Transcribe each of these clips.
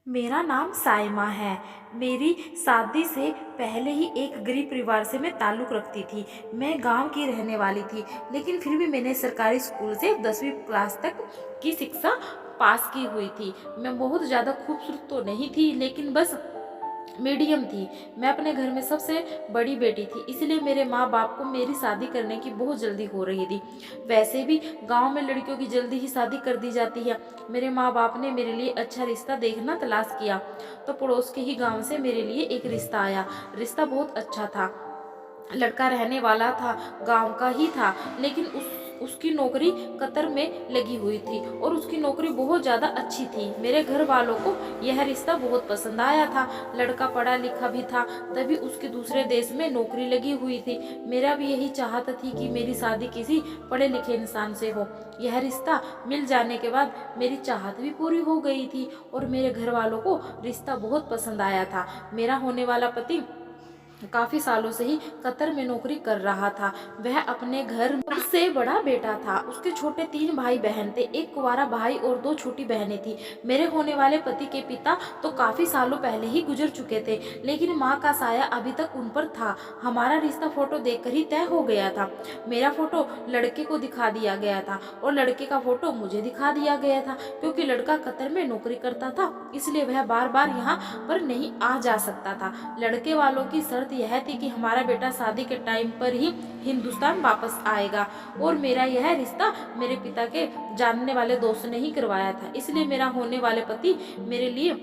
मेरा नाम साइमा है। मेरी शादी से पहले ही एक गरीब परिवार से मैं ताल्लुक़ रखती थी। मैं गांव की रहने वाली थी, लेकिन फिर भी मैंने सरकारी स्कूल से 10वीं क्लास तक की शिक्षा पास की हुई थी। मैं बहुत ज़्यादा खूबसूरत तो नहीं थी, लेकिन बस मीडियम थी। मैं अपने घर में सबसे बड़ी बेटी थी, इसलिए मेरे माँ बाप को मेरी शादी करने की बहुत जल्दी हो रही थी। वैसे भी गांव में लड़कियों की जल्दी ही शादी कर दी जाती है। मेरे माँ बाप ने मेरे लिए अच्छा रिश्ता देखना तलाश किया, तो पड़ोस के ही गांव से मेरे लिए एक रिश्ता आया। रिश्ता बहुत अच्छा था। लड़का रहने वाला था, गांव का ही था, लेकिन उसकी नौकरी कतर में लगी हुई थी और उसकी नौकरी बहुत ज़्यादा अच्छी थी। मेरे घर वालों को यह रिश्ता बहुत पसंद आया था। लड़का पढ़ा लिखा भी था, तभी उसकी दूसरे देश में नौकरी लगी हुई थी। मेरा भी यही चाहत थी कि मेरी शादी किसी पढ़े लिखे इंसान से हो। यह रिश्ता मिल जाने के बाद मेरी चाहत भी पूरी हो गई थी और मेरे घर वालों को रिश्ता बहुत पसंद आया था। मेरा होने वाला पति काफी सालों से ही कतर में नौकरी कर रहा था। वह अपने घर में सबसे बड़ा बेटा था। उसके छोटे 3 भाई बहन थे, एक कुंवारा भाई और 2 छोटी बहनें थी। मेरे होने वाले पति के पिता तो काफी सालों पहले ही गुजर चुके थे, लेकिन माँ का साया अभी तक उन पर था। हमारा रिश्ता फोटो देखकर ही तय हो गया था। मेरा फोटो लड़के को दिखा दिया गया था और लड़के का फोटो मुझे दिखा दिया गया था। क्योंकि लड़का कतर में नौकरी करता था, इसलिए वह बार बार यहाँ पर नहीं आ जा सकता था। लड़के वालों की शर्त यह थी कि हमारा बेटा शादी के टाइम पर ही हिंदुस्तान वापस आएगा, और मेरा यह रिश्ता मेरे पिता के जानने वाले दोस्त ने ही करवाया था। इसलिए मेरा होने वाले पति मेरे लिए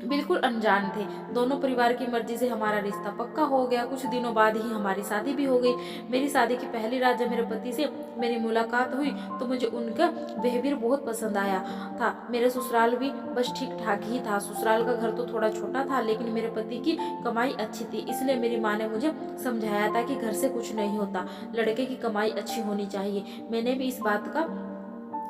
बिल्कुल अनजान थे। दोनों परिवार की मर्जी से हमारा रिश्ता पक्का हो गया। कुछ दिनों बाद ही हमारी शादी भी हो गई। मेरी शादी की पहली रात जब मेरे पति से मेरी मुलाकात हुई, तो मुझे उनका बिहेवियर बहुत पसंद आया था। मेरे ससुराल भी बस ठीक ठाक ही था। ससुराल का घर तो थोड़ा छोटा था, लेकिन मेरे पति की कमाई अच्छी थी, इसलिए मेरी माँ ने मुझे समझाया था कि घर से कुछ नहीं होता, लड़के की कमाई अच्छी होनी चाहिए। मैंने भी इस बात का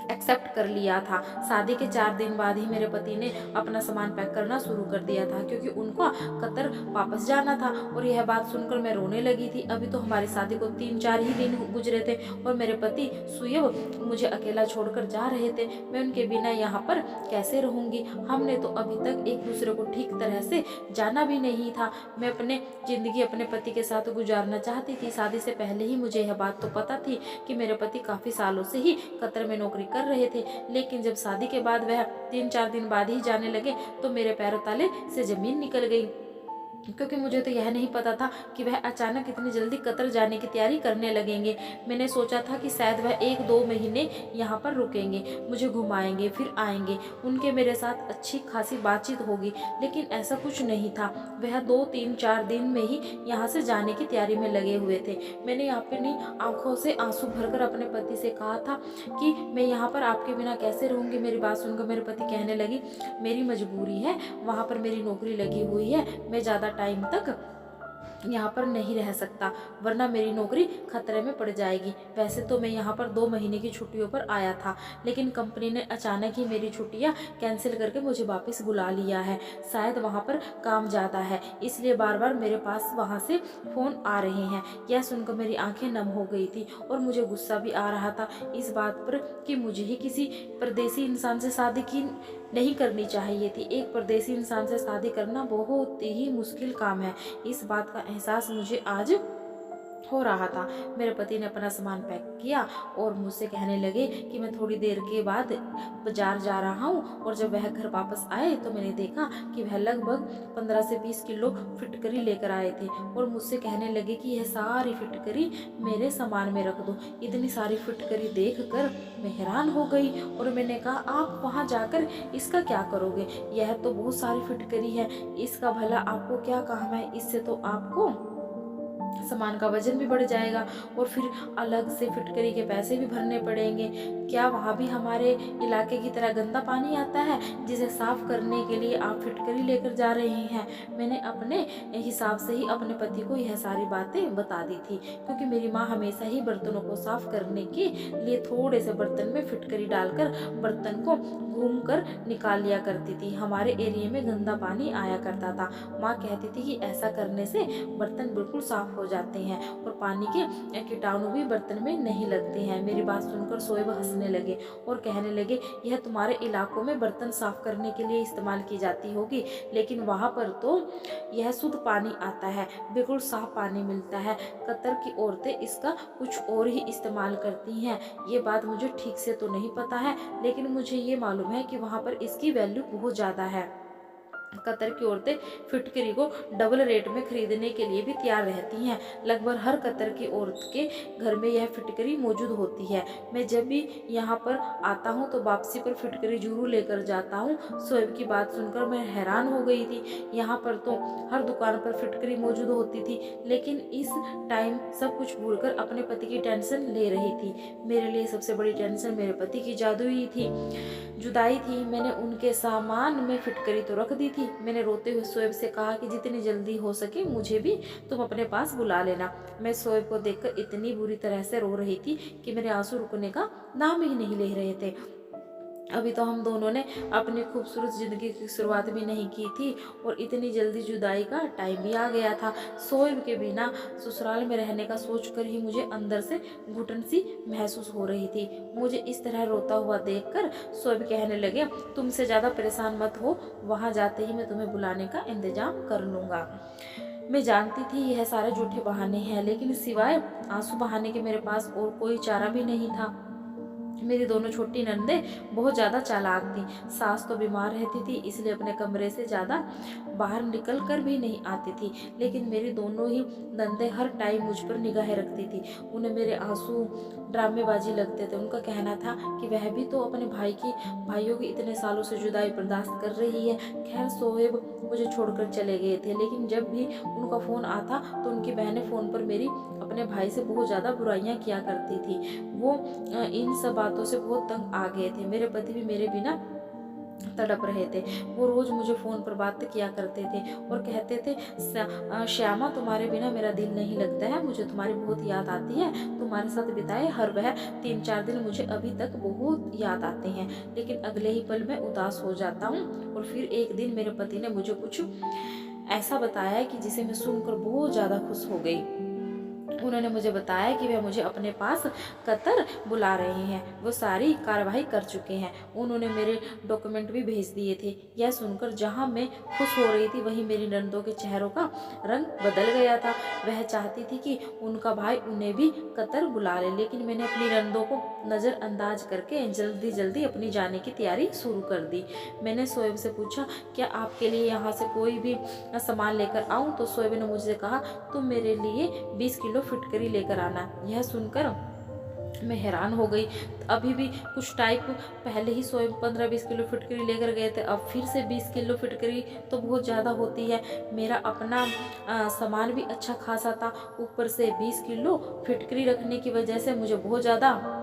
एक्सेप्ट कर लिया था। शादी के 4 दिन बाद ही मेरे पति ने अपना सामान पैक करना शुरू कर दिया था, क्योंकि उनको कतर वापस जाना था। और यह बात सुनकर मैं रोने लगी थी। अभी तो हमारी शादी को 3-4 ही दिन गुजरे थे और मेरे पति स्वयं मुझे अकेला छोड़कर जा रहे थे। मैं उनके बिना यहाँ पर कैसे रहूंगी। हमने तो अभी तक एक दूसरे को ठीक तरह से जाना भी नहीं था। मैं अपने जिंदगी अपने पति के साथ गुजारना चाहती थी। शादी से पहले ही मुझे यह बात तो पता थी कि मेरे पति काफी सालों से ही कतर में नौकरी कर रहे थे, लेकिन जब शादी के बाद वह 3-4 दिन बाद ही जाने लगे, तो मेरे पैरों तले से जमीन निकल गई। क्योंकि मुझे तो यह नहीं पता था कि वह अचानक इतनी जल्दी कतर जाने की तैयारी करने लगेंगे। मैंने सोचा था कि शायद वह 1-2 महीने यहाँ पर रुकेंगे, मुझे घुमाएंगे, फिर आएंगे, उनके मेरे साथ अच्छी खासी बातचीत होगी, लेकिन ऐसा कुछ नहीं था। वह 2-3-4 दिन में ही यहाँ से जाने की तैयारी में लगे हुए थे। मैंने अपनी आंखों से आंसू भरकर अपने पति से कहा था कि मैं यहाँ पर आपके बिना कैसे रहूँगी। मेरी बात सुनकर मेरे पति कहने लगी, मेरी मजबूरी है, वहाँ पर मेरी नौकरी लगी हुई है, मैं ज़्यादा टाइम तक यहाँ पर नहीं रह सकता, वरना मेरी नौकरी खतरे में पड़ जाएगी। वैसे तो मैं यहाँ पर 2 महीने की छुट्टियों पर आया था, लेकिन कंपनी ने अचानक ही मेरी छुट्टियाँ कैंसिल करके मुझे वापस बुला लिया है। शायद वहाँ पर काम ज़्यादा है, इसलिए बार बार मेरे पास वहाँ से फ़ोन आ रहे हैं। यह सुनकर मेरी आंखें नम हो गई थी और मुझे गुस्सा भी आ रहा था इस बात पर कि मुझे ही किसी परदेसी इंसान से शादी की नहीं करनी चाहिए थी। एक परदेसी इंसान से शादी करना बहुत ही मुश्किल काम है। इस बात का एहसास मुझे आज हो रहा था। मेरे पति ने अपना सामान पैक किया और मुझसे कहने लगे कि मैं थोड़ी देर के बाद बाजार जा रहा हूँ। और जब वह घर वापस आए तो मैंने देखा कि वह लगभग 15 से 20 किलो फिटकरी लेकर आए थे और मुझसे कहने लगे कि यह सारी फिटकरी मेरे सामान में रख दो। इतनी सारी फिटकरी देखकर मैं हैरान हो गई और मैंने कहा, आप वहाँ जाकर इसका क्या करोगे? यह तो बहुत सारी फिटकरी है, इसका भला आपको क्या काम है? इससे तो आपको सामान का वजन भी बढ़ जाएगा और फिर अलग से फिटकरी के पैसे भी भरने पड़ेंगे। क्या वहाँ भी हमारे इलाके की तरह गंदा पानी आता है जिसे साफ करने के लिए आप फिटकरी लेकर जा रहे हैं? मैंने अपने हिसाब से ही अपने पति को यह सारी बातें बता दी थी, क्योंकि मेरी माँ हमेशा ही बर्तनों को साफ करने के लिए थोड़े से बर्तन में फिटकरी डालकर बर्तन को घूम कर निकाल लिया करती थी। हमारे एरिया में गंदा पानी आया करता था। माँ कहती थी कि ऐसा करने से बर्तन बिल्कुल साफ हो जाते हैं और पानी के कीटाणु भी बर्तन में नहीं लगते हैं। मेरी बात सुनकर शोएब हंसने लगे और कहने लगे, यह तुम्हारे इलाकों में बर्तन साफ करने के लिए इस्तेमाल की जाती होगी, लेकिन वहाँ पर तो यह शुद्ध पानी आता है, बिल्कुल साफ पानी मिलता है। कतर की औरतें इसका कुछ और ही इस्तेमाल करती हैं। ये बात मुझे ठीक से तो नहीं पता है, लेकिन मुझे ये मालूम है कि वहाँ पर इसकी वैल्यू बहुत ज़्यादा है। कतर की औरतें फिटकरी को डबल रेट में खरीदने के लिए भी तैयार रहती हैं। लगभग हर कतर की औरत के घर में यह फिटकरी मौजूद होती है। मैं जब भी यहाँ पर आता हूँ तो वापसी पर फिटकरी जरूर लेकर जाता हूँ। शोएब की बात सुनकर मैं हैरान हो गई थी। यहाँ पर तो हर दुकान पर फिटकरी मौजूद होती थी, लेकिन इस टाइम सब कुछ भूलकर अपने पति की टेंशन ले रही थी। मेरे लिए सबसे बड़ी टेंशन मेरे पति की जुदाई थी। मैंने उनके सामान में फिटकरी तो रख दी थी। मैंने रोते हुए शोएब से कहा कि जितनी जल्दी हो सके मुझे भी तुम अपने पास बुला लेना। मैं शोएब को देखकर इतनी बुरी तरह से रो रही थी कि मेरे आंसू रुकने का नाम ही नहीं ले रहे थे। अभी तो हम दोनों ने अपनी खूबसूरत ज़िंदगी की शुरुआत भी नहीं की थी और इतनी जल्दी जुदाई का टाइम भी आ गया था। शोएब के बिना ससुराल में रहने का सोचकर ही मुझे अंदर से घुटन सी महसूस हो रही थी। मुझे इस तरह रोता हुआ देखकर शोएब कहने लगे, तुमसे ज़्यादा परेशान मत हो, वहाँ जाते ही मैं तुम्हें बुलाने का इंतजाम कर लूँगा। मैं जानती थी यह सारे झूठे बहाने हैं, लेकिन सिवाय आंसू बहाने के मेरे पास और कोई चारा भी नहीं था। मेरी दोनों छोटी नंदें बहुत ज़्यादा चालाक थी। सास तो बीमार रहती थी, इसलिए अपने कमरे से ज़्यादा बाहर निकल कर भी नहीं आती थी, लेकिन मेरी दोनों ही नंदें हर टाइम मुझ पर निगाहें रखती थी। उन्हें मेरे आंसू ड्रामेबाजी लगते थे। उनका कहना था कि वह भी तो अपने भाइयों की इतने सालों से जुदाई बर्दाश्त कर रही है। खैर शोएब मुझे छोड़कर चले गए थे, लेकिन जब भी उनका फ़ोन आता तो उनकी बहनें फ़ोन पर मेरी अपने भाई से बहुत ज़्यादा बुराइयां किया करती थी। वो इन सब बातों से बहुत तंग आ गए थे। मेरे पति भी मेरे बिना तड़प रहे थे। वो रोज मुझे फोन पर बात किया करते थे और कहते थे, श्यामा तुम्हारे बिना मेरा दिल नहीं लगता है, मुझे तुम्हारी बहुत याद आती है। तुम्हारे साथ बिताए हर वह 3-4 दिन मुझे अभी तक बहुत याद आते हैं, लेकिन अगले ही पल मैं उदास हो जाता हूँ। और फिर एक दिन मेरे पति ने मुझे कुछ ऐसा बताया कि जिसे मैं सुनकर बहुत ज़्यादा खुश हो गई। उन्होंने मुझे बताया कि वह मुझे अपने पास कतर बुला रहे हैं। वो सारी कार्रवाई कर चुके हैं। उन्होंने मेरे डॉक्यूमेंट भी भेज दिए थे। यह सुनकर जहां मैं खुश हो रही थी, वहीं मेरी नंदों के चेहरों का रंग बदल गया था। वह चाहती थी कि उनका भाई उन्हें भी कतर बुला ले, लेकिन मैंने अपनी नंदों को नज़रअंदाज करके जल्दी जल्दी अपनी जाने की तैयारी शुरू कर दी। मैंने शोएब से पूछा, क्या आपके लिए यहाँ से कोई भी सामान लेकर आऊँ? तो शोएब ने मुझसे कहा, तुम मेरे लिए 20 किलो फिटकरी लेकर आना। यह सुनकर मैं हैरान हो गई। अभी भी कुछ टाइम पहले ही शोएब 15-20 किलो फिटकरी लेकर गए थे, अब फिर से 20 किलो फिटकरी तो बहुत ज़्यादा होती है। मेरा अपना सामान भी अच्छा खासा था, ऊपर से 20 किलो फिटकरी रखने की वजह से मुझे बहुत ज़्यादा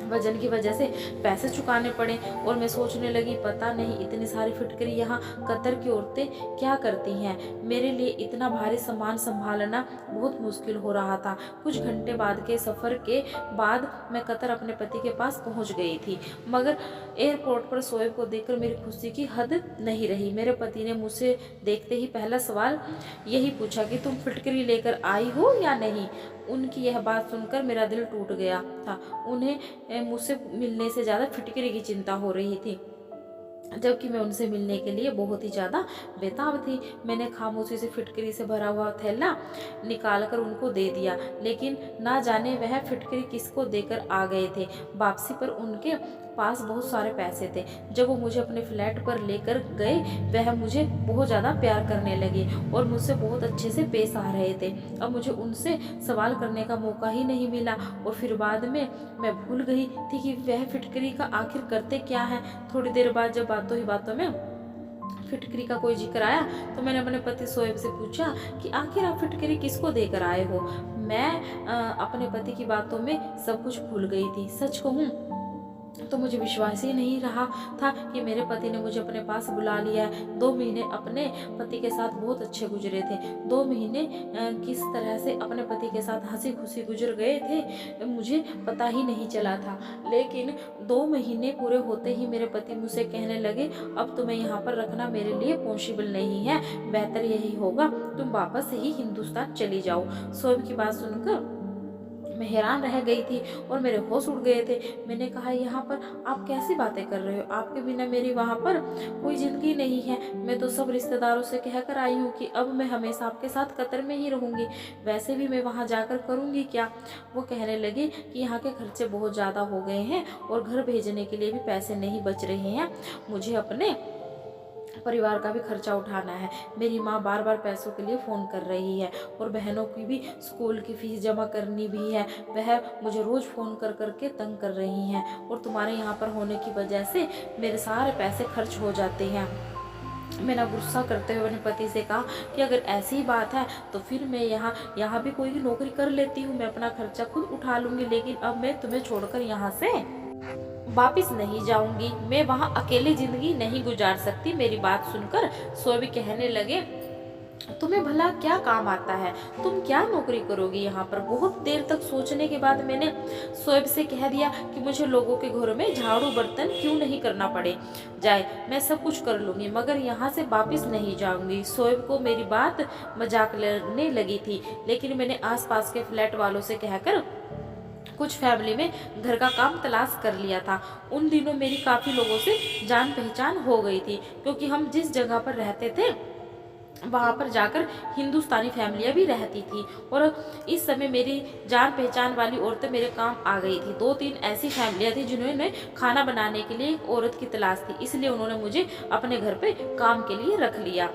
वजन की वजह से पैसे चुकाने पड़े। और मैं सोचने लगी, पता नहीं इतनी सारी फिटकरी यहाँ कतर की औरतें क्या करती हैं। मेरे लिए इतना भारी सामान संभालना बहुत मुश्किल हो रहा था। कुछ घंटे बाद के सफ़र के बाद मैं कतर अपने पति के पास पहुँच गई थी, मगर एयरपोर्ट पर शोएब को देखकर मेरी खुशी की हद नहीं रही। मेरे पति ने मुझसे देखते ही पहला सवाल यही पूछा कि तुम फिटकरी लेकर आई हो या नहीं। उनकी यह बात सुनकर मेरा दिल टूट गया था। उन्हें मुझसे मिलने से ज़्यादा फिटकरी की चिंता हो रही थी, जबकि मैं उनसे मिलने के लिए बहुत ही ज़्यादा बेताब थी। मैंने खामोशी से फिटकरी से भरा हुआ थैला निकालकर उनको दे दिया, लेकिन ना जाने वह फिटकरी किसको देकर आ गए थे। वापसी पर उनके पास बहुत सारे पैसे थे। जब वो मुझे अपने फ्लैट पर लेकर गए, वह मुझे बहुत ज़्यादा प्यार करने लगे और मुझसे बहुत अच्छे से पेश आ रहे थे। अब मुझे उनसे सवाल करने का मौका ही नहीं मिला। और फिर बाद में मैं भूल गई थी कि वह फिटकरी का आखिर करते क्या है। थोड़ी देर बाद जब बातों ही बातों में फिटकरी का कोई जिक्र आया तो मैंने अपने पति शोएब से पूछा कि आखिर आप फिटकरी किसको देकर आए हो। मैं अपने पति की बातों में सब कुछ भूल गई थी। सच कहूँ तो मुझे विश्वास ही नहीं रहा था कि मेरे पति ने मुझे अपने पास बुला लिया है। 2 महीने अपने पति के साथ बहुत अच्छे गुजरे थे। 2 महीने किस तरह से अपने पति के साथ हंसी खुशी गुजर गए थे मुझे पता ही नहीं चला था। लेकिन 2 महीने पूरे होते ही मेरे पति मुझसे कहने लगे, अब तुम्हें यहाँ पर रखना मेरे लिए पॉसिबल नहीं है, बेहतर यही होगा तुम वापस ही हिंदुस्तान चली जाओ। शोएब की बात सुनकर मैं हैरान रह गई थी और मेरे होश उड़ गए थे। मैंने कहा, यहाँ पर आप कैसी बातें कर रहे हो? आपके बिना मेरी वहाँ पर कोई ज़िंदगी नहीं है। मैं तो सब रिश्तेदारों से कहकर आई हूँ कि अब मैं हमेशा आपके साथ कतर में ही रहूँगी। वैसे भी मैं वहाँ जाकर करूँगी क्या? वो कहने लगे कि यहाँ के खर्चे बहुत ज़्यादा हो गए हैं और घर भेजने के लिए भी पैसे नहीं बच रहे हैं। मुझे अपने परिवार का भी खर्चा उठाना है। मेरी माँ बार बार पैसों के लिए फ़ोन कर रही है और बहनों की भी स्कूल की फ़ीस जमा करनी भी है। वह मुझे रोज़ फ़ोन कर करके तंग कर रही हैं और तुम्हारे यहाँ पर होने की वजह से मेरे सारे पैसे खर्च हो जाते हैं। मैंने गुस्सा करते हुए अपने पति से कहा कि अगर ऐसी बात है तो फिर मैं यहाँ भी कोई नौकरी कर लेती हूँ, मैं अपना खर्चा खुद उठा लूँगी, लेकिन अब मैं तुम्हें छोड़कर यहाँ से वापिस नहीं जाऊंगी। मैं वहाँ अकेली जिंदगी नहीं गुजार सकती। मेरी बात सुनकर शोएब कहने लगे, तुम्हें भला क्या काम आता है? तुम क्या नौकरी करोगी यहाँ पर? बहुत देर तक सोचने के बाद मैंने शोएब से कह दिया कि मुझे लोगों के घरों में झाड़ू बर्तन क्यों नहीं करना पड़े जाए, मैं सब कुछ कर लूंगी, मगर यहाँ से वापिस नहीं जाऊंगी। शोएब को मेरी बात मजाक लगने लगी थी, लेकिन मैंने आसपास के फ्लैट वालों से कहकर कुछ फैमिली में घर का काम तलाश कर लिया था। उन दिनों मेरी काफ़ी लोगों से जान पहचान हो गई थी, क्योंकि हम जिस जगह पर रहते थे वहाँ पर जाकर हिंदुस्तानी फैमिलियाँ भी रहती थी और इस समय मेरी जान पहचान वाली औरतें मेरे काम आ गई थी। 2-3 ऐसी फैमिलियाँ थी जिन्होंने खाना बनाने के लिए एक औरत की तलाश थी, इसलिए उन्होंने मुझे अपने घर पे काम के लिए रख लिया।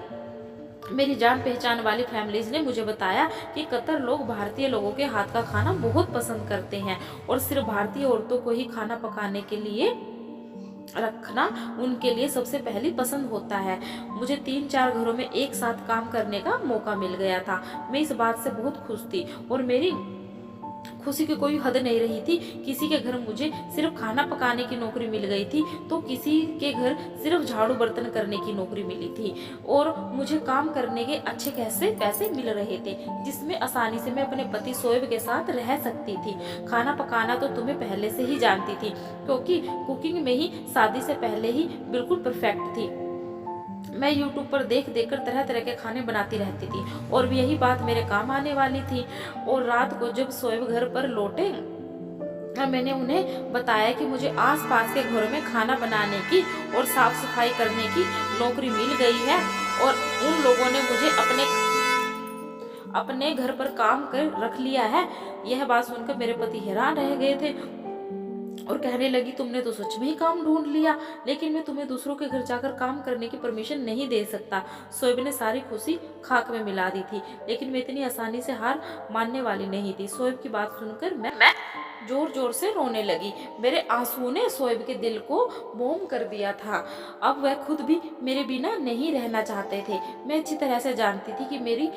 मेरी जान पहचान वाली फैमिलीज ने मुझे बताया कि कतर लोग भारतीय लोगों के हाथ का खाना बहुत पसंद करते हैं और सिर्फ भारतीय औरतों को ही खाना पकाने के लिए रखना उनके लिए सबसे पहली पसंद होता है। मुझे 3-4 घरों में एक साथ काम करने का मौका मिल गया था। मैं इस बात से बहुत खुश थी और मेरी खुशी की कोई हद नहीं रही थी। किसी के घर मुझे सिर्फ खाना पकाने की नौकरी मिल गई थी तो किसी के घर सिर्फ झाड़ू बर्तन करने की नौकरी मिली थी और मुझे काम करने के अच्छे खासे पैसे मिल रहे थे, जिसमें आसानी से मैं अपने पति शोएब के साथ रह सकती थी। खाना पकाना तो तुम्हें पहले से ही जानती थी, क्योंकि कुकिंग में ही शादी से पहले ही बिल्कुल परफेक्ट थी। मैं YouTube पर देख देख कर तरह तरह के खाने बनाती रहती थी और भी यही बात मेरे काम आने वाली थी। और रात को जब शोएब घर पर लौटे मैंने उन्हें बताया कि मुझे आसपास के घरों में खाना बनाने की और साफ सफाई करने की नौकरी मिल गई है और उन लोगों ने मुझे अपने घर पर काम कर रख लिया है। यह बात सुनकर मेरे पति हैरान रह गए थे और कहने लगी, तुमने तो सच में ही काम ढूंढ लिया, लेकिन मैं तुम्हें दूसरों के घर जाकर काम करने की परमिशन नहीं दे सकता। शोएब ने सारी खुशी खाक में मिला दी थी, लेकिन मैं इतनी आसानी से हार मानने वाली नहीं थी। शोएब की बात सुनकर मैं जोर जोर से रोने लगी। मेरे आंसुओं ने शोएब के दिल को मोम कर दिया था। अब वह खुद भी मेरे बिना नहीं रहना चाहते थे। मैं अच्छी तरह से जानती थी कि मेरी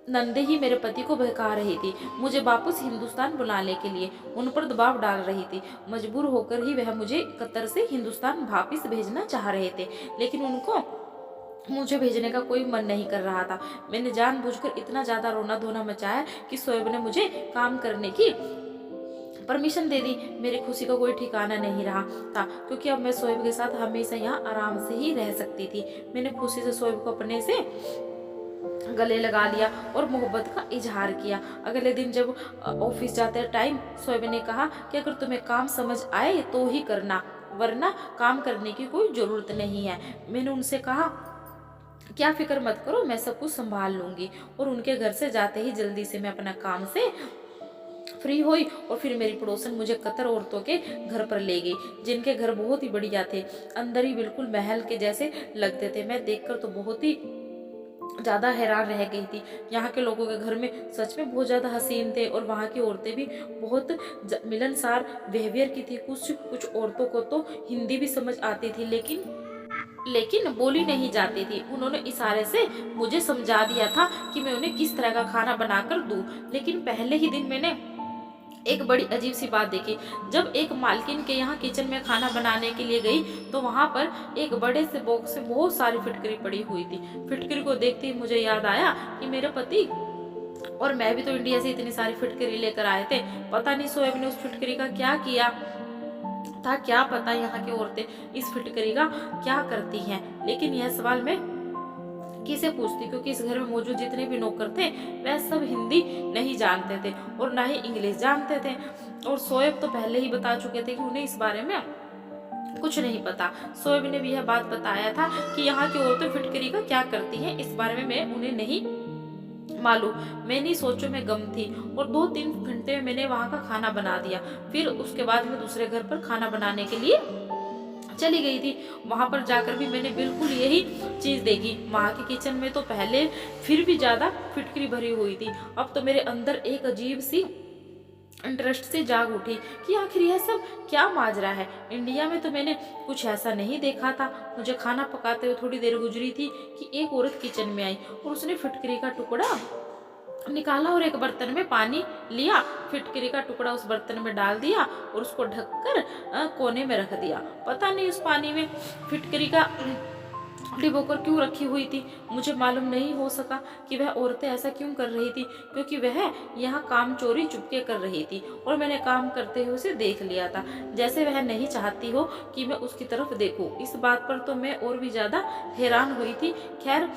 नंदे ही मेरे पति को बहका रही थी, मुझे वापस हिंदुस्तान बुलाने के लिए उन पर दबाव डाल रही थी। मजबूर होकर ही वह मुझे कतर से हिंदुस्तान वापस भेजना चाह रहे थे, लेकिन उनको मुझे भेजने का कोई मन नहीं कर रहा था। मैंने जानबूझकर इतना ज़्यादा रोना धोना मचाया कि शोएब ने मुझे काम करने की परमिशन दे दी। मेरी खुशी का कोई ठिकाना नहीं रहा था, क्योंकि अब मैं शोएब के साथ हमेशा यहाँ आराम से ही रह सकती थी। मैंने खुशी से शोएब को अपने से गले लगा लिया और मोहब्बत का इजहार किया। अगले दिन जब ऑफिस जाते टाइम शोएब ने कहा कि अगर तुम्हें काम समझ आए तो ही करना, वरना काम करने की कोई ज़रूरत नहीं है। मैंने उनसे कहा, क्या फिक्र मत करो, मैं सब कुछ संभाल लूँगी। और उनके घर से जाते ही जल्दी से मैं अपना काम से फ्री हुई और फिर मेरी पड़ोसन मुझे कतर औरतों के घर पर ले गई, जिनके घर बहुत ही बढ़िया थे, अंदर ही बिल्कुल महल के जैसे लगते थे। मैं देखकर तो बहुत ही ज़्यादा हैरान रह गई थी। यहाँ के लोगों के घर में सच में बहुत ज़्यादा हसीन थे और वहाँ की औरतें भी बहुत मिलनसार बिहेवियर की थी। कुछ औरतों को तो हिंदी भी समझ आती थी, लेकिन बोली नहीं जाती थी। उन्होंने इशारे से मुझे समझा दिया था कि मैं उन्हें किस तरह का खाना बनाकर दूं। लेकिन पहले ही दिन मैंने एक बड़ी अजीब सी बात देखी। जब एक मालकिन के यहाँ किचन में खाना बनाने के लिए गई तो वहाँ पर एक बड़े से बॉक्स से बहुत सारी फिटकरी पड़ी हुई थी। फिटकरी को देखते ही मुझे याद आया कि मेरे पति और मैं भी तो इंडिया से इतनी सारी फिटकरी लेकर आए थे। पता नहीं शोएब ने उस फिटकरी का क्या किया था, क्या पता यहाँ की औरतें इस फिटकरी का क्या करती हैं। लेकिन यह सवाल मैं किसे पूछती, क्योंकि इस घर में मौजूद जितने भी नौकर थे वह सब हिंदी नहीं जानते थे और ना ही इंग्लिश जानते थे। और शोएब तो पहले ही बता चुके थे कि उन्हें इस बारे में कुछ नहीं पता। शोएब ने भी यह बात बताया था कि यहाँ की औरतें फिटकरी का क्या करती हैं, इस बारे में मैं उन्हें नहीं मालूम। मैंने सोचो में गम थी और 2-3 घंटे में मैंने वहाँ का खाना बना दिया। फिर उसके बाद मैं दूसरे घर पर खाना बनाने के लिए चली गई थी। वहां पर जाकर भी मैंने बिल्कुल यही चीज देखी। वहां के किचन में तो पहले फिर भी ज्यादा फिटकरी भरी हुई थी। अब तो मेरे अंदर एक अजीब सी इंटरेस्ट से जाग उठी कि आखिर यह सब क्या माजरा है। इंडिया में तो मैंने कुछ ऐसा नहीं देखा था। मुझे खाना पकाते हुए थोड़ी देर गुजरी थी कि एक औरत किचन में आई और उसने फिटकरी का टुकड़ा निकाला और एक बर्तन में पानी लिया, फिटकरी का टुकड़ा उस बर्तन में डाल दिया और उसको ढककर कोने में रख दिया। पता नहीं उस पानी में फिटकरी का डिबोकर क्यों रखी हुई थी। मुझे मालूम नहीं हो सका कि वह औरतें ऐसा क्यों कर रही थी, क्योंकि वह यहाँ काम चोरी चुपके कर रही थी और मैंने काम करते हुए उसे देख लिया था, जैसे वह नहीं चाहती हो कि मैं उसकी तरफ देखूं। इस बात पर तो मैं और भी ज्यादा हैरान हुई थी। खैर,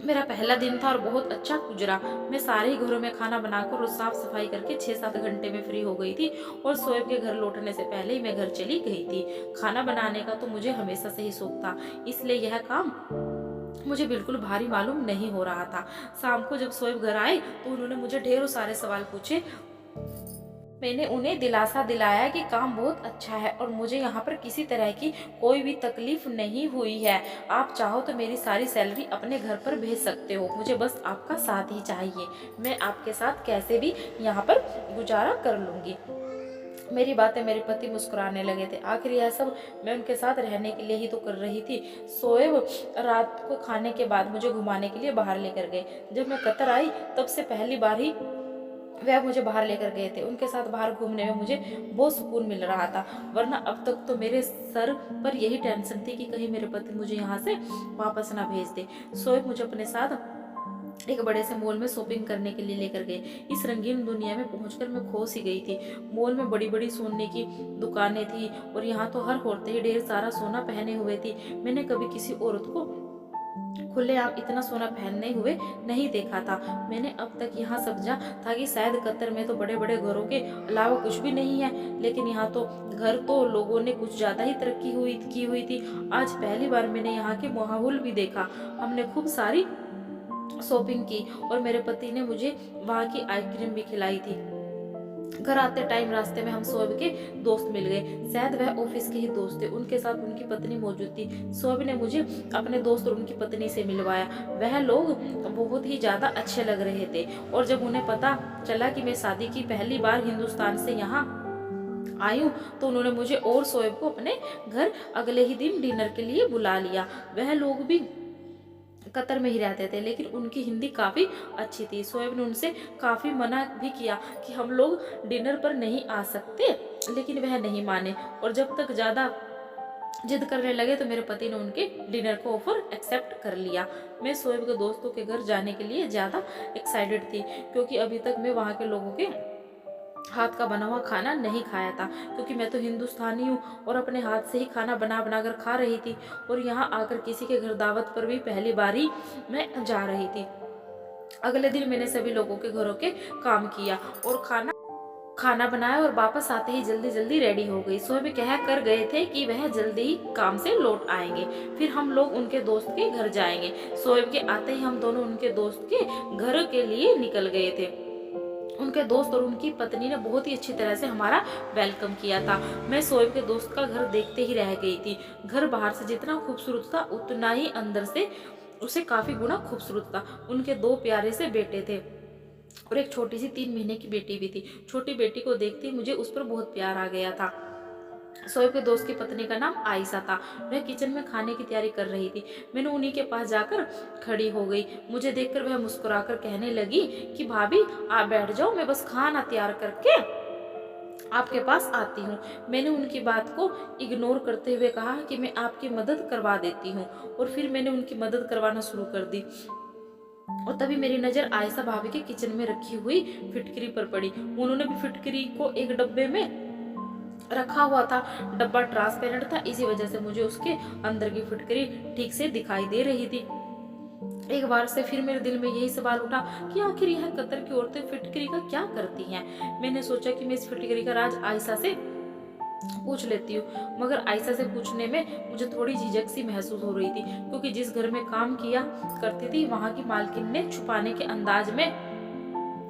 मेरा पहला दिन था और बहुत अच्छा गुजरा। मैं सारे ही घरों में खाना बनाकर और साफ सफाई करके 6-7 घंटे में फ्री हो गई थी और शोएब के घर लौटने से पहले ही मैं घर चली गई थी। खाना बनाने का तो मुझे हमेशा से ही शौक था, इसलिए यह काम मुझे बिल्कुल भारी मालूम नहीं हो रहा था। शाम को जब शोएब घर आए तो उन्होंने मुझे ढेरों सारे सवाल पूछे। मैंने उन्हें दिलासा दिलाया कि काम बहुत अच्छा है और मुझे यहाँ पर किसी तरह की कोई भी तकलीफ नहीं हुई है। आप चाहो तो मेरी सारी सैलरी अपने घर पर भेज सकते हो, मुझे बस आपका साथ ही चाहिए। मैं आपके साथ कैसे भी यहाँ पर गुजारा कर लूँगी। मेरी बातें मेरे पति मुस्कुराने लगे थे। आखिर यह सब मैं उनके साथ रहने के लिए ही तो कर रही थी। शोएब रात को खाने के बाद मुझे घुमाने के लिए बाहर लेकर गए। जब मैं कतर आई तब से पहली बार ही वह मुझे बाहर लेकर गए थे। उनके साथ बाहर घूमने में मुझे बहुत सुकून मिल रहा था, वरना अब तक तो मेरे सर पर यही टेंशन थी कि कहीं मेरे पति मुझे यहाँ से वापस ना भेज दे। शोएब मुझे अपने साथ एक बड़े से मॉल में शॉपिंग करने के लिए लेकर गए। इस रंगीन दुनिया में पहुंचकर मैं खो सी गई थी। मॉल में बड़ी बड़ी सोने की दुकानें थी और यहाँ तो हर औरतें ही ढेर सारा सोना पहने हुए थी। मैंने कभी किसी औरत को खुलेआम इतना सोना पहनने हुए नहीं देखा था। मैंने अब तक यहाँ समझा था कि शायद कतर में तो बड़े बड़े घरों के अलावा कुछ भी नहीं है, लेकिन यहाँ तो घर तो लोगों ने कुछ ज्यादा ही तरक्की की हुई थी। आज पहली बार मैंने यहाँ के माहौल भी देखा। हमने खूब सारी शॉपिंग की और मेरे पति ने मुझे वहाँ की आइसक्रीम भी खिलाई थी। घर आते टाइम रास्ते में हम शोएब के दोस्त मिल गए। शायद वह ऑफिस के ही दोस्त थे। उनके साथ उनकी पत्नी मौजूद थी। शोएब ने मुझे अपने दोस्त और उनकी पत्नी से मिलवाया। वह लोग बहुत ही ज्यादा अच्छे लग रहे थे और जब उन्हें पता चला कि मैं शादी की पहली बार हिंदुस्तान से यहाँ आई हूँ तो उन्होंने मुझे और शोएब को अपने घर अगले ही दिन डिनर के लिए बुला लिया। वह लोग भी कतर में ही रहते थे, लेकिन उनकी हिंदी काफ़ी अच्छी थी। शोएब ने उनसे काफ़ी मना भी किया कि हम लोग डिनर पर नहीं आ सकते, लेकिन वह नहीं माने और जब तक ज़्यादा जिद करने लगे तो मेरे पति ने उनके डिनर को ऑफर एक्सेप्ट कर लिया। मैं शोएब के दोस्तों के घर जाने के लिए ज़्यादा एक्साइटेड थी, क्योंकि अभी तक मैं वहाँ के लोगों के हाथ का बना हुआ खाना नहीं खाया था, क्योंकि मैं तो हिंदुस्तानी हूँ और अपने हाथ से ही खाना बना बना कर खा रही थी और यहाँ आकर किसी के घर दावत पर भी पहली बार ही मैं जा रही थी। अगले दिन मैंने सभी लोगों के घरों के काम किया और खाना बनाया और वापस आते ही जल्दी जल्दी रेडी हो गई। शोएब कह कर गए थे कि वह जल्दी ही काम से लौट आएंगे, फिर हम लोग उनके दोस्त के घर जाएंगे। शोएब के आते ही हम दोनों उनके दोस्त के घर के लिए निकल गए थे। उनके दोस्त और उनकी पत्नी ने बहुत ही अच्छी तरह से हमारा वेलकम किया था। मैं शोएब के दोस्त का घर देखते ही रह गई थी। घर बाहर से जितना खूबसूरत था उतना ही अंदर से उसे काफी गुना खूबसूरत था। उनके 2 प्यारे से बेटे थे और एक छोटी सी 3 महीने की बेटी भी थी। छोटी बेटी को देखते ही मुझे उस पर बहुत प्यार आ गया था। शोएब के दोस्त की पत्नी का नाम आयशा था। वह किचन में खाने की तैयारी कर रही थी। मैंने उन्हीं के पास जाकर खड़ी हो गई। मुझे देखकर वह मुस्कुराकर कहने लगी कि भाभी आप बैठ जाओ, मैं बस खाना तैयार करके आपके पास आती हूँ। मैंने उनकी बात को इग्नोर करते हुए कहा कि मैं आपकी मदद करवा देती हूँ, और फिर मैंने उनकी मदद करवाना शुरू कर दी। और तभी मेरी नजर आयशा भाभी के किचन में रखी हुई फिटकरी पर पड़ी। उन्होंने भी फिटकरी को एक डब्बे में रखा हुआ था। डब्बा ट्रांसपेरेंट था, इसी वजह से मुझे उसके अंदर की फिटकरी ठीक से दिखाई दे रही थी। एक बार से फिर मेरे दिल में यही सवाल उठा कि आखिर यह कतर की औरतें फिटकरी का क्या करती हैं। मैंने सोचा कि मैं इस फिटकरी का राज आयशा से पूछ लेती हूँ, मगर आयशा से पूछने में मुझे थोड़ी झिझक सी महसूस हो रही थी, क्योंकि जिस घर में काम किया करती थी वहां की मालकिन ने छुपाने के अंदाज में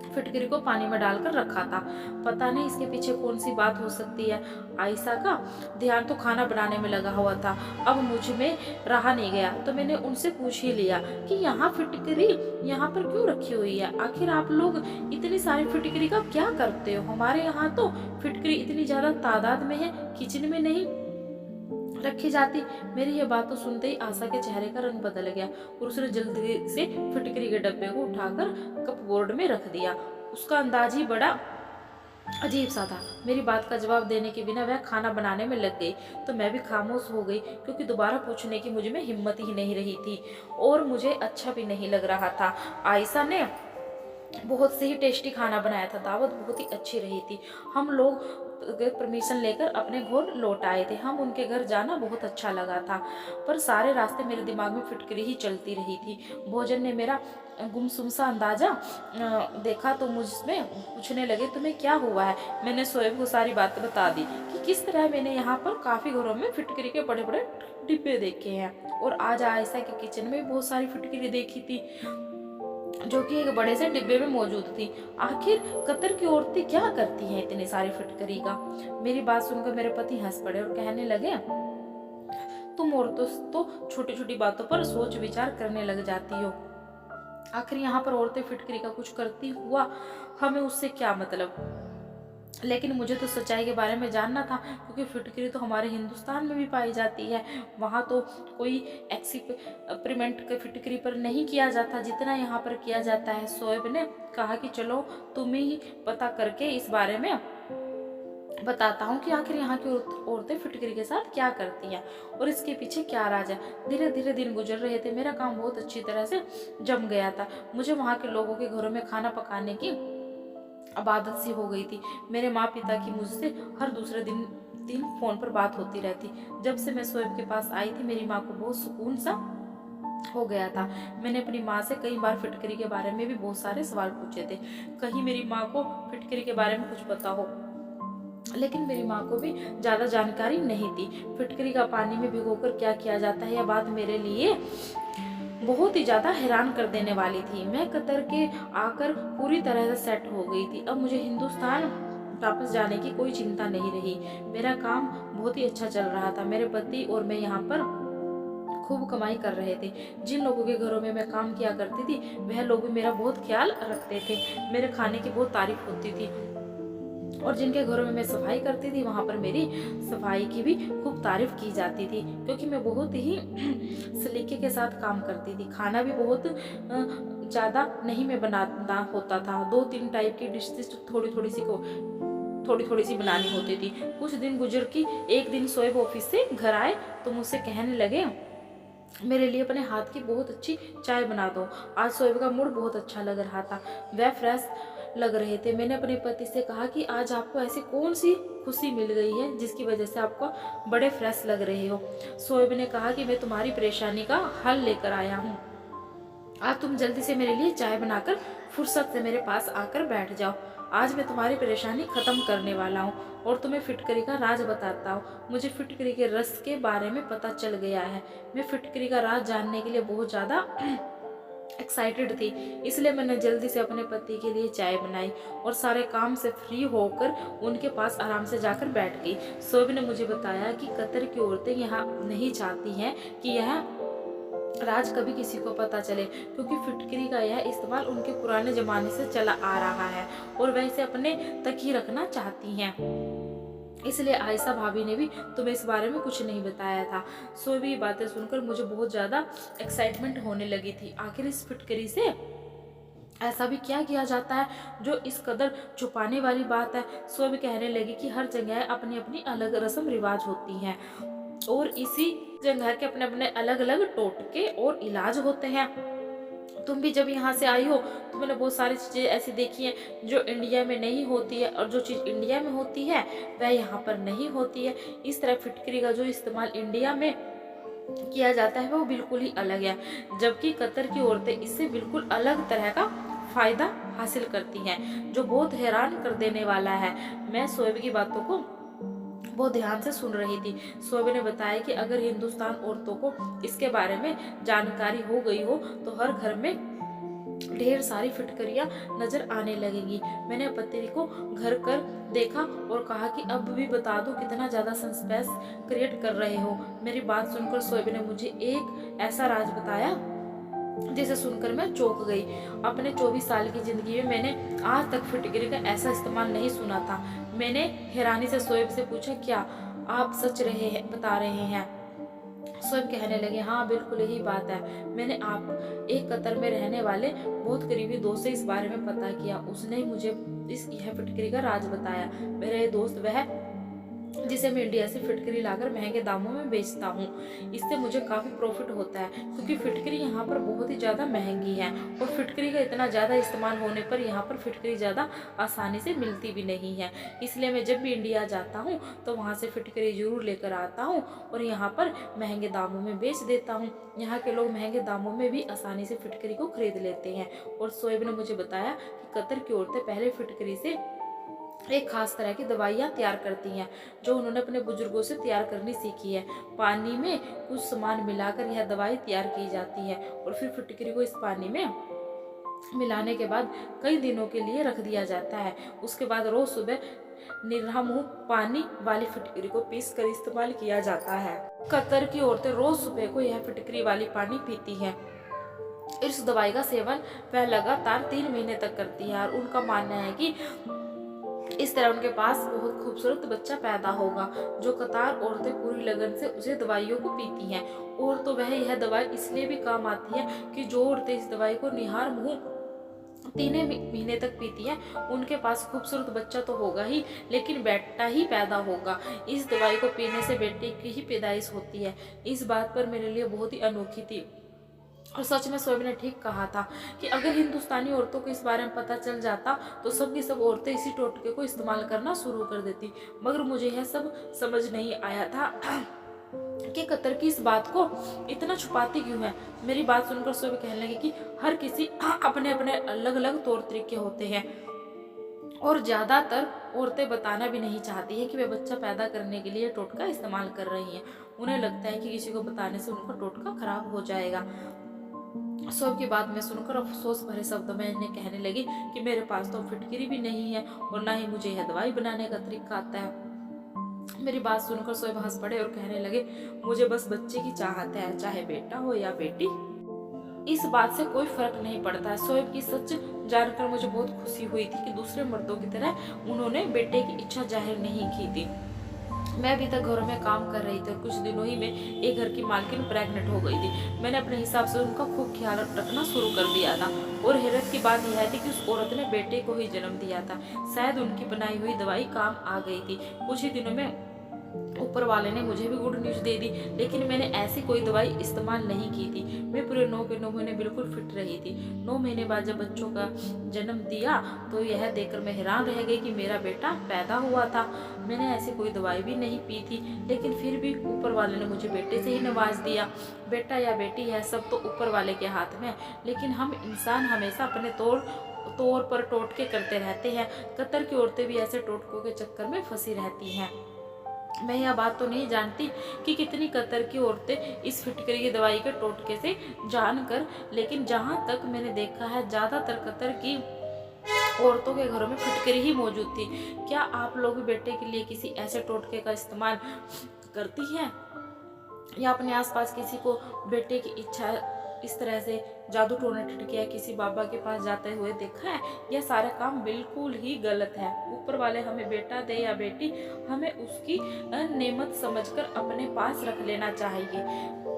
फिटकरी को पानी में डालकर रखा था। पता नहीं इसके पीछे कौन सी बात हो सकती है। आयशा का ध्यान तो खाना बनाने में लगा हुआ था। अब मुझ में रहा नहीं गया, तो मैंने उनसे पूछ ही लिया कि यहाँ फिटकरी यहाँ पर क्यों रखी हुई है? आखिर आप लोग इतनी सारी फिटकरी का क्या करते हो? हमारे यहाँ तो फिटकरी इतनी ज्यादा तादाद में है, किचन में नहीं रखी जाती। मेरी यह बात तो सुनते ही आशा के चेहरे का रंग बदल गया, और उसने जल्दी से फिटकरी के डब्बे को उठाकर कपबोर्ड में रख दिया। उसका अंदाज ही बड़ा अजीब सा था। मेरी बात का जवाब देने के बिना वह खाना बनाने में लग गई, तो मैं भी खामोश हो गई, क्योंकि दोबारा पूछने की मुझ में हिम्मत ही नहीं रही थी, और मुझे अच्छा भी नहीं लग रहा था। आयशा ने बहुत से ही टेस्टी खाना बनाया था। दावत बहुत ही अच्छी रही थी। हम लोग परमिशन लेकर अपने घर लौट आए थे। हम उनके घर जाना बहुत अच्छा लगा था, पर सारे रास्ते मेरे दिमाग में फिटकरी ही चलती रही थी। भोजन ने मेरा गुमसुम सा अंदाजा देखा तो मुझमें पूछने लगे तुम्हें क्या हुआ है। मैंने शोएब को सारी बात बता दी कि किस तरह मैंने यहाँ पर काफी घरों में फिटकरी के बड़े बड़े डिब्बे देखे हैं, और आज आयशा के किचन में बहुत सारी फिटकरी देखी थी जो कि एक बड़े से डिब्बे में मौजूद थी। आखिर कतर की औरतें क्या करती हैं इतनी सारी फिटकरी का? मेरी बात सुनकर मेरे पति हंस पड़े और कहने लगे तुम औरतों तो छोटी छोटी बातों पर सोच विचार करने लग जाती हो। आखिर यहाँ पर औरतें फिटकरी का कुछ करती हुआ हमें उससे क्या मतलब? लेकिन मुझे तो सच्चाई के बारे में जानना था, क्योंकि फिटकरी तो हमारे हिंदुस्तान में भी पाई जाती है। वहाँ तो कोई एक्सपेरिमेंट फिटकरी पर नहीं किया जाता जितना यहाँ पर किया जाता है। शोएब ने कहा कि चलो तुम ही पता करके इस बारे में बताता हूँ कि आखिर यहाँ की औरतें फिटकरी के साथ क्या करती हैं और इसके पीछे क्या राज है। धीरे धीरे दिन गुजर रहे थे। मेरा काम बहुत अच्छी तरह से जम गया था। मुझे वहाँ के लोगों के घरों में खाना पकाने की अब आदत सी हो गई थी। मेरे माँ पिता की मुझसे हर दूसरे दिन फोन पर बात होती रहती। जब से मैं शोएब के पास आई थी मेरी माँ को बहुत सुकून सा हो गया था। मैंने अपनी माँ से कई बार फिटकरी के बारे में भी बहुत सारे सवाल पूछे थे, कहीं मेरी माँ को फिटकरी के बारे में कुछ पता हो, लेकिन मेरी माँ को भी ज्यादा जानकारी नहीं थी। फिटकरी का पानी में भिगोकर क्या किया जाता है यह बात मेरे लिए बहुत ही ज्यादा हैरान कर देने वाली थी। मैं कतर के आकर पूरी तरह से सेट हो गई थी। अब मुझे हिंदुस्तान वापस जाने की कोई चिंता नहीं रही। मेरा काम बहुत ही अच्छा चल रहा था। मेरे पति और मैं यहाँ पर खूब कमाई कर रहे थे। जिन लोगों के घरों में मैं काम किया करती थी वह लोग भी मेरा बहुत ख्याल रखते थे। मेरे खाने की बहुत तारीफ होती थी, और जिनके घरों में मैं सफाई करती थी वहां पर मेरी सफाई की भी खूब तारीफ की जाती थी, क्योंकि मैं बहुत ही सलीके के साथ काम करती थी। खाना भी बहुत ज़्यादा नहीं मैं बनाना होता था। 2-3 टाइप की डिशेस थोड़ी थोड़ी सी बनानी होती थी। कुछ दिन गुजर की एक दिन शोएब ऑफिस से घर आए तो मुझसे कहने लगे मेरे लिए अपने हाथ की बहुत अच्छी चाय बना दो। आज शोएब का मूड बहुत अच्छा लग रहा था, वह फ्रेश लग रहे थे। मैंने अपने पति से कहा कि आज आपको ऐसी कौन सी खुशी मिल गई है जिसकी वजह से आपको बड़े फ्रेश लग रहे हो। शोएब ने कहा कि मैं तुम्हारी परेशानी का हल लेकर आया हूँ। आज तुम जल्दी से मेरे लिए चाय बनाकर फुर्सत से मेरे पास आकर बैठ जाओ। आज मैं तुम्हारी परेशानी खत्म करने वाला हूँ और तुम्हें फिटकरी का राज बताता हूँ। मुझे फिटकरी के रस के बारे में पता चल गया है। मैं फिटकरी का राज जानने के लिए बहुत ज़्यादा एक्साइटेड थी, इसलिए मैंने जल्दी से अपने पति के लिए चाय बनाई और सारे काम से फ्री होकर उनके पास आराम से जाकर बैठ गई। शोएब ने मुझे बताया कि कतर की औरतें यहाँ नहीं चाहती हैं कि यह राज कभी किसी को पता चले, क्योंकि फिटकरी का यह इस्तेमाल उनके पुराने जमाने से चला आ रहा है और वह इसे अपने तक ही रखना चाहती हैं। इसलिए आयशा भाभी ने भी तुम्हें इस बारे में कुछ नहीं बताया था। सो भी ये बातें सुनकर मुझे बहुत ज़्यादा एक्साइटमेंट होने लगी थी। आखिर इस फिटकरी से ऐसा भी क्या किया जाता है जो इस कदर छुपाने वाली बात है। सो भी कहने लगी कि हर जगह अपनी अपनी अलग रस्म रिवाज होती हैं और इसी जगह के अपने अपने अलग अलग टोटके और इलाज होते हैं। तुम भी जब यहाँ से आई हो तो मैंने बहुत सारी चीज़ें ऐसी देखी हैं जो इंडिया में नहीं होती है, और जो चीज़ इंडिया में होती है वह यहाँ पर नहीं होती है। इस तरह फिटकरी का जो इस्तेमाल इंडिया में किया जाता है वो बिल्कुल ही अलग है, जबकि कतर की औरतें इससे बिल्कुल अलग तरह का फायदा हासिल करती हैं, जो बहुत हैरान कर देने वाला है। मैं शोएब की बातों को बहुत ध्यान से सुन रही थी। शोएब ने बताया कि अगर हिंदुस्तान औरतों को इसके बारे में जानकारी हो गई हो तो हर घर में ढेर सारी फिटकरियां नजर आने लगेंगी। मैंने पति को घर कर देखा और कहा कि अब भी बता दो कितना ज्यादा सस्पेंस क्रिएट कर रहे हो। मेरी बात सुनकर शोएब ने मुझे एक ऐसा राज बताया जिसे सुनकर मैं चौंक गई। अपने 24 साल की जिंदगी में मैंने आज तक फिटकरी का ऐसा इस्तेमाल नहीं सुना था। मैंने हैरानी से शोएब से पूछा, क्या आप सच बता रहे हैं? शोएब कहने लगे, हाँ बिल्कुल यही बात है। मैंने आप एक कतर में रहने वाले बहुत करीबी दोस्त से इस बारे में पता किया। उसने ही मुझे यह फिटकरी का राज बताया। मेरा ये दोस्त वह जिसे मैं इंडिया से फिटकरी लाकर महंगे दामों में बेचता हूँ। इससे मुझे काफ़ी प्रॉफिट होता है क्योंकि फिटकरी यहाँ पर बहुत ही ज़्यादा महंगी है और फिटकरी का इतना ज़्यादा इस्तेमाल होने पर यहाँ पर फिटकरी ज़्यादा आसानी से मिलती भी नहीं है। इसलिए मैं जब भी इंडिया जाता हूँ तो वहाँ से फिटकरी ज़रूर लेकर आता हूँ और यहाँ पर महंगे दामों में बेच देता हूँ। यहाँ के लोग महंगे दामों में भी आसानी से फिटकरी को खरीद लेते हैं। और शोएब ने मुझे बताया कि कतर की औरतें पहले फिटकरी से एक खास तरह की दवाइयाँ तैयार करती हैं जो उन्होंने अपने बुजुर्गों से तैयार करनी सीखी है। पानी में कुछ सामान मिलाकर यह दवाई तैयार की जाती है और फिर फिटकरी को इस पानी में मिलाने के बाद कई दिनों के लिए रख दिया जाता है। उसके बाद रोज सुबह निरहा मुंह पानी वाली फिटकरी को पीस कर इस्तेमाल किया जाता है। कतर की औरतें रोज सुबह को यह फिटकरी वाली पानी पीती हैं। इस दवाई का सेवन वह लगातार 3 महीने तक करती है और उनका मानना है कि इस तरह उनके पास बहुत खूबसूरत बच्चा पैदा होगा। जो कतार औरतें पूरी लगन से उसे दवाइयों को पीती हैं और तो वह यह दवाई इसलिए भी काम आती है कि जो औरतें इस दवाई को निहार मुंह 3 महीने तक पीती है उनके पास खूबसूरत बच्चा तो होगा ही, लेकिन बेटा ही पैदा होगा। इस दवाई को पीने से बेटे की ही पैदाइश होती है। इस बात पर मेरे लिए बहुत ही अनोखी थी और सच में शोएब ने ठीक कहा था कि अगर हिंदुस्तानी औरतों को इस बारे में पता चल जाता तो सब की सब औरतें इसी टोटके को इस्तेमाल करना शुरू कर देती। मगर मुझे यह सब समझ नहीं आया था कि कतर की इस बात को इतना छुपाती क्यों है। मेरी बात सुनकर शोएब कहने लगी कि हर किसी अपने अपने अलग अलग तौर तरीके होते हैं और ज्यादातर औरतें बताना भी नहीं चाहती है कि वे बच्चा पैदा करने के लिए टोटका इस्तेमाल कर रही हैं। उन्हें लगता है कि किसी को बताने से उनका टोटका खराब हो जाएगा। शोएब की बात में सुनकर अफसोस भरे शब्द में इन्हें कहने लगी कि मेरे पास तो फिटकरी भी नहीं है और ना ही मुझे यह दवाई बनाने का तरीका आता है। मेरी बात सुनकर शोएब हंस पड़े और कहने लगे, मुझे बस बच्चे की चाहत है, चाहे बेटा हो या बेटी, इस बात से कोई फर्क नहीं पड़ता है। शोएब की सच जानकर मुझे बहुत खुशी हुई थी कि दूसरे मर्दों की तरह उन्होंने बेटे की इच्छा जाहिर नहीं की थी। मैं अभी तक घरों में काम कर रही थी और कुछ दिनों ही में एक घर की मालकिन प्रेग्नेंट हो गई थी। मैंने अपने हिसाब से उनका खूब ख्याल रखना शुरू कर दिया था और हैरत की बात यह थी कि उस औरत ने बेटे को ही जन्म दिया था। शायद उनकी बनाई हुई दवाई काम आ गई थी। कुछ ही दिनों में ऊपर वाले ने मुझे भी गुड न्यूज़ दे दी, लेकिन मैंने ऐसी कोई दवाई इस्तेमाल नहीं की थी। मैं पूरे 9 के 9 महीने बिल्कुल फिट रही थी। 9 महीने बाद जब बच्चों का जन्म दिया तो यह देखकर मैं हैरान रह गई कि मेरा बेटा पैदा हुआ था। मैंने ऐसी कोई दवाई भी नहीं पी थी, लेकिन फिर भी ऊपर वाले ने मुझे बेटे से ही नवाज दिया। बेटा या बेटी है सब तो ऊपर वाले के हाथ में, लेकिन हम इंसान हमेशा अपने तौर पर टोटके करते रहते हैं। कतर की औरतें भी ऐसे टोटकों के चक्कर में फंसी रहती हैं। मैं यह बात तो नहीं जानती कि कितनी कतर की औरतें इस फिटकरी की दवाई के टोटके से जानकर, लेकिन जहाँ तक मैंने देखा है ज़्यादातर कतर की औरतों के घरों में फिटकरी ही मौजूद थी। क्या आप लोग भी बेटे के लिए किसी ऐसे टोटके का इस्तेमाल करती हैं या अपने आसपास किसी को बेटे की इस तरह से जादू टोना टिटकिया किसी बाबा के पास जाते हुए देखा है। यह सारा काम बिल्कुल ही गलत है। ऊपर वाले हमें बेटा दे या बेटी, हमें उसकी नेमत समझकर अपने पास रख लेना चाहिए।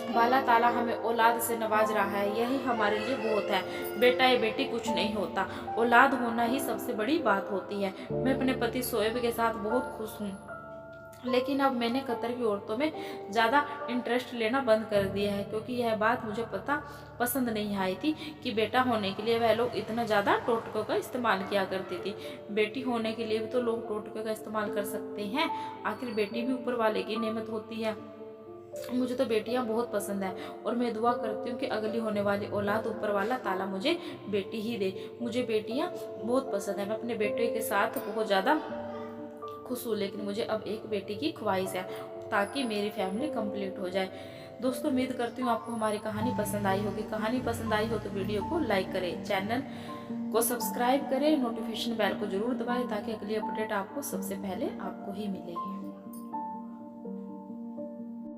वाला ताला हमें औलाद से नवाज रहा है, यही हमारे लिए बहुत है। बेटा या बेटी कुछ नहीं होता, औलाद होना ही सबसे बड़ी बात होती है। मैं अपने पति शोएब के साथ बहुत खुश हूँ, लेकिन अब मैंने कतर की औरतों में ज़्यादा इंटरेस्ट लेना बंद कर दिया है, क्योंकि यह बात मुझे पसंद नहीं आई थी कि बेटा होने के लिए वह लोग इतना ज़्यादा टोटकों का इस्तेमाल किया करती थी। बेटी होने के लिए भी तो लोग टोटकों का इस्तेमाल कर सकते हैं, आखिर बेटी भी ऊपर वाले की नेमत होती है। मुझे तो बेटियां बहुत पसंद है और मैं दुआ करती हूँ कि अगली होने वाली औलाद ऊपर वाला ताला मुझे बेटी ही दे। मुझे बेटियां बहुत पसंद है, मैं अपने बेटे के साथ बहुत ज़्यादा खुश हूँ, लेकिन मुझे अब एक बेटी की ख्वाहिश है ताकि मेरी फैमिली कंप्लीट हो जाए। दोस्तों, उम्मीद करती हूँ आपको हमारी कहानी पसंद आई होगी। कहानी पसंद आई हो तो वीडियो को लाइक करें, चैनल को सब्सक्राइब करें, नोटिफिकेशन बेल को जरूर दबाएं ताकि अगली अपडेट आपको सबसे पहले आपको ही मिलेगी।